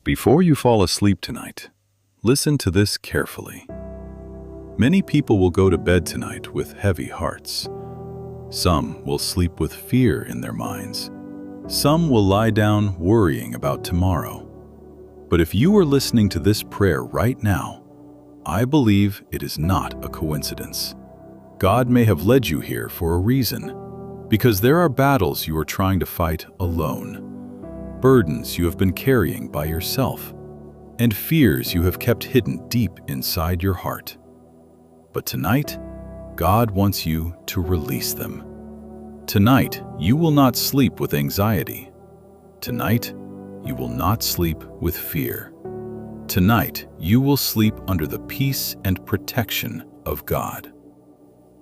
Before you fall asleep tonight, listen to this carefully. Many people will go to bed tonight with heavy hearts. Some will sleep with fear in their minds. Some will lie down worrying about tomorrow. But if you are listening to this prayer right now, I believe it is not a coincidence. God may have led you here for a reason, because there are battles you are trying to fight alone, burdens you have been carrying by yourself, and fears you have kept hidden deep inside your heart. But tonight, God wants you to release them. Tonight, you will not sleep with anxiety. Tonight, you will not sleep with fear. Tonight, you will sleep under the peace and protection of God.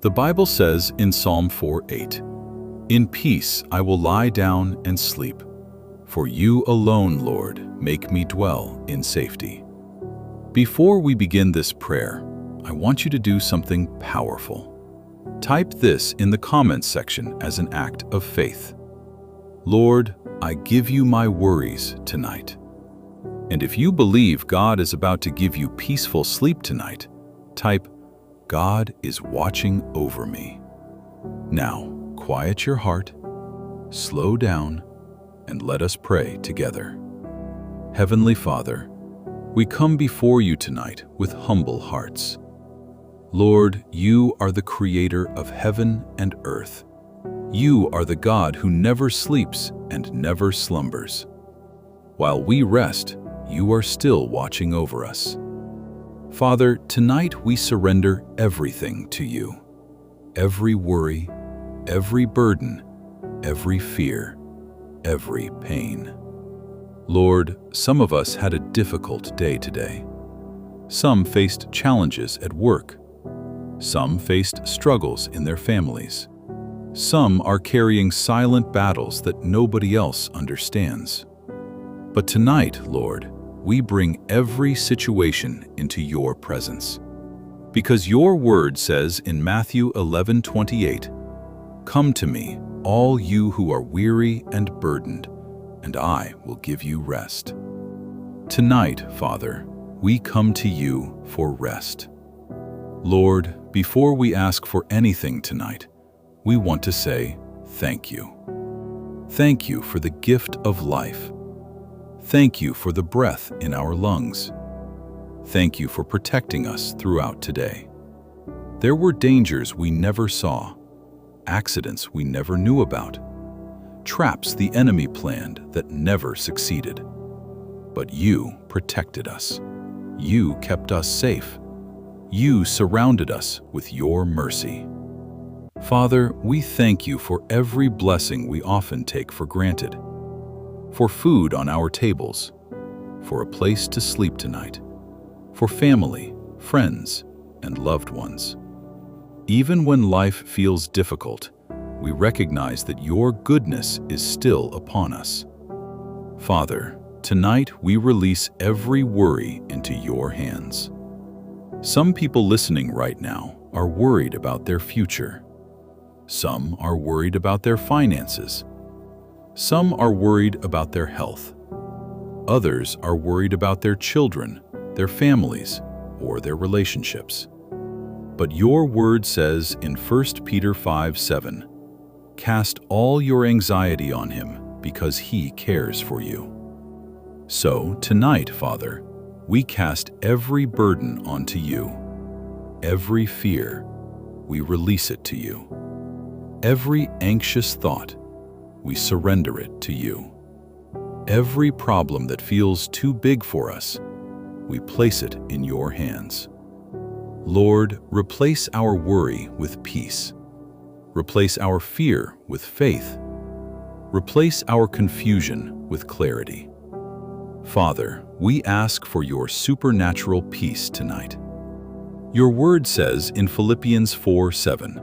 The Bible says in Psalm 4:8, "In peace I will lie down and sleep. For you alone, Lord, make me dwell in safety." Before we begin this prayer, I want you to do something powerful. Type this in the comments section as an act of faith. Lord, I give you my worries tonight. And if you believe God is about to give you peaceful sleep tonight, type, God is watching over me. Now, quiet your heart, slow down, and let us pray together. Heavenly Father, we come before you tonight with humble hearts. Lord, you are the creator of heaven and earth. You are the God who never sleeps and never slumbers. While we rest, you are still watching over us. Father, tonight we surrender everything to you. Every worry, every burden, every fear, every pain. Lord, some of us had a difficult day today. Some faced challenges at work. Some faced struggles in their families. Some are carrying silent battles that nobody else understands. But tonight, Lord, we bring every situation into your presence. Because your word says in Matthew 11:28, "Come to me, all you who are weary and burdened, and I will give you rest." Tonight, Father, we come to you for rest. Lord, before we ask for anything tonight, we want to say thank you. Thank you for the gift of life. Thank you for the breath in our lungs. Thank you for protecting us throughout today. There were dangers we never saw, accidents we never knew about, traps the enemy planned that never succeeded. But you protected us. You kept us safe. You surrounded us with your mercy. Father, we thank you for every blessing we often take for granted. For food on our tables, for a place to sleep tonight, for family, friends, and loved ones. Even when life feels difficult, we recognize that your goodness is still upon us. Father, tonight we release every worry into your hands. Some people listening right now are worried about their future. Some are worried about their finances. Some are worried about their health. Others are worried about their children, their families, or their relationships. But your word says in 1 Peter 5:7, "Cast all your anxiety on him because he cares for you." So tonight, Father, we cast every burden onto you. Every fear, we release it to you. Every anxious thought, we surrender it to you. Every problem that feels too big for us, we place it in your hands. Lord, replace our worry with peace. Replace our fear with faith. Replace our confusion with clarity. Father, we ask for your supernatural peace tonight. Your word says in Philippians 4:7,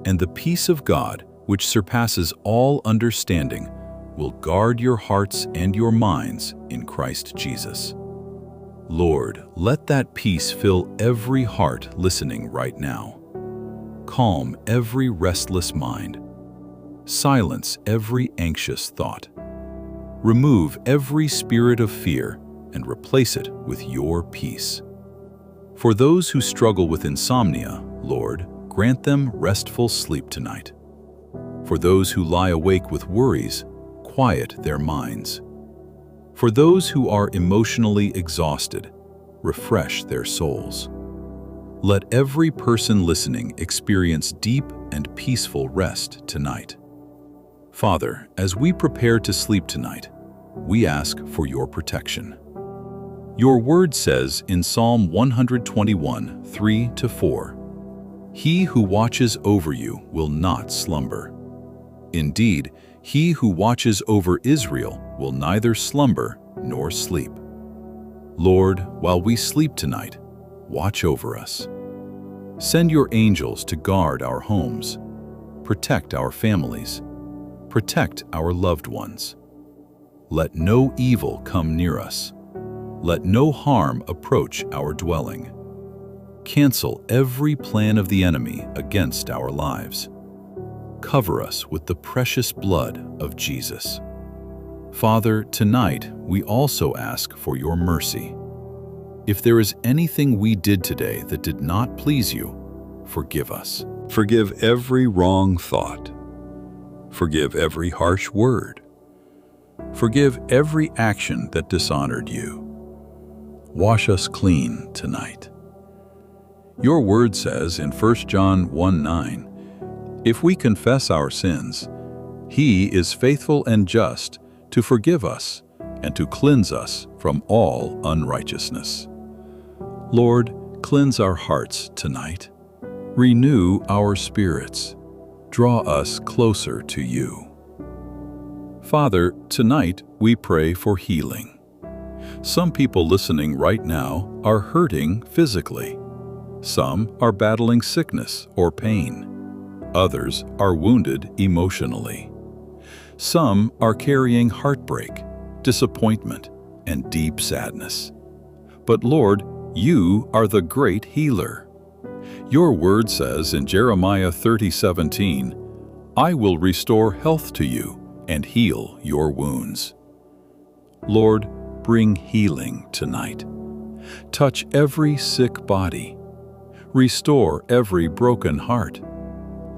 "And the peace of God, which surpasses all understanding, will guard your hearts and your minds in Christ Jesus." Lord, let that peace fill every heart listening right now. Calm every restless mind. Silence every anxious thought. Remove every spirit of fear and replace it with your peace. For those who struggle with insomnia, Lord, grant them restful sleep tonight. For those who lie awake with worries, quiet their minds. For those who are emotionally exhausted, refresh their souls. Let every person listening experience deep and peaceful rest tonight. Father, as we prepare to sleep tonight, we ask for your protection. Your word says in Psalm 121, 3-4, "He who watches over you will not slumber. Indeed, he who watches over Israel will neither slumber nor sleep." Lord, while we sleep tonight, watch over us. Send your angels to guard our homes, protect our families, protect our loved ones. Let no evil come near us. Let no harm approach our dwelling. Cancel every plan of the enemy against our lives. Cover us with the precious blood of Jesus. Father, tonight we also ask for your mercy. If there is anything we did today that did not please you, forgive us. Forgive every wrong thought. Forgive every harsh word. Forgive every action that dishonored you. Wash us clean tonight. Your word says in 1 John 1:9, "If we confess our sins, he is faithful and just to forgive us and to cleanse us from all unrighteousness." Lord, cleanse our hearts tonight. Renew our spirits. Draw us closer to you. Father, tonight we pray for healing. Some people listening right now are hurting physically. Some are battling sickness or pain. Others are wounded emotionally. Some are carrying heartbreak, disappointment, and deep sadness. But Lord, you are the great healer. Your word says in Jeremiah 30:17, "I will restore health to you and heal your wounds." Lord, bring healing tonight. Touch every sick body. Restore every broken heart.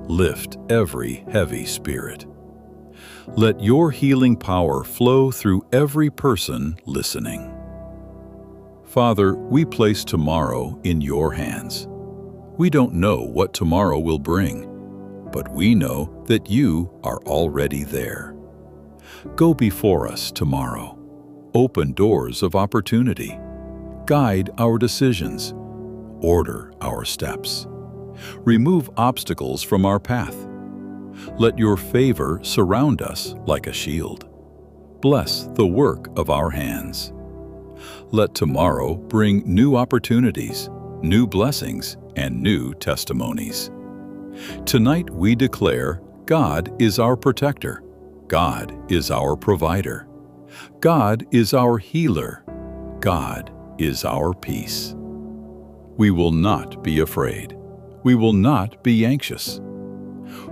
Lift every heavy spirit. Let your healing power flow through every person listening. Father, we place tomorrow in your hands. We don't know what tomorrow will bring, but we know that you are already there. Go before us tomorrow. Open doors of opportunity. Guide our decisions. Order our steps. Remove obstacles from our path. Let your favor surround us like a shield. Bless the work of our hands. Let tomorrow bring new opportunities, new blessings, and new testimonies. Tonight we declare God is our protector. God is our provider. God is our healer. God is our peace. We will not be afraid. We will not be anxious.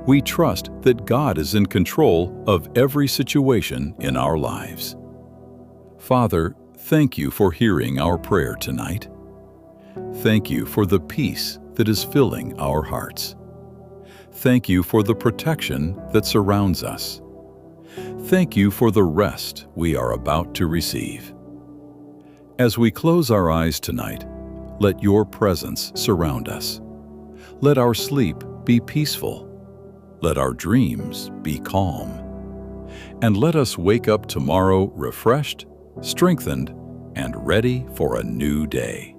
We trust that God is in control of every situation in our lives. Father, thank you for hearing our prayer tonight. Thank you for the peace that is filling our hearts. Thank you for the protection that surrounds us. Thank you for the rest we are about to receive. As we close our eyes tonight, let your presence surround us. Let our sleep be peaceful. Let our dreams be calm. And let us wake up tomorrow refreshed, strengthened, and ready for a new day.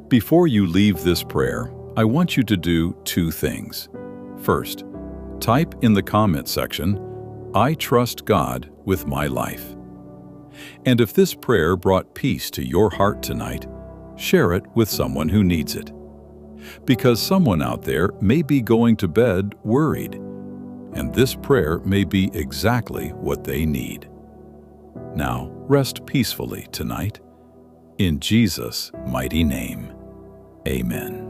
Before you leave this prayer, I want you to do two things. First, type in the comment section, "I trust God with my life." And if this prayer brought peace to your heart tonight, share it with someone who needs it. Because someone out there may be going to bed worried, and this prayer may be exactly what they need. Now, rest peacefully tonight. In Jesus' mighty name, amen.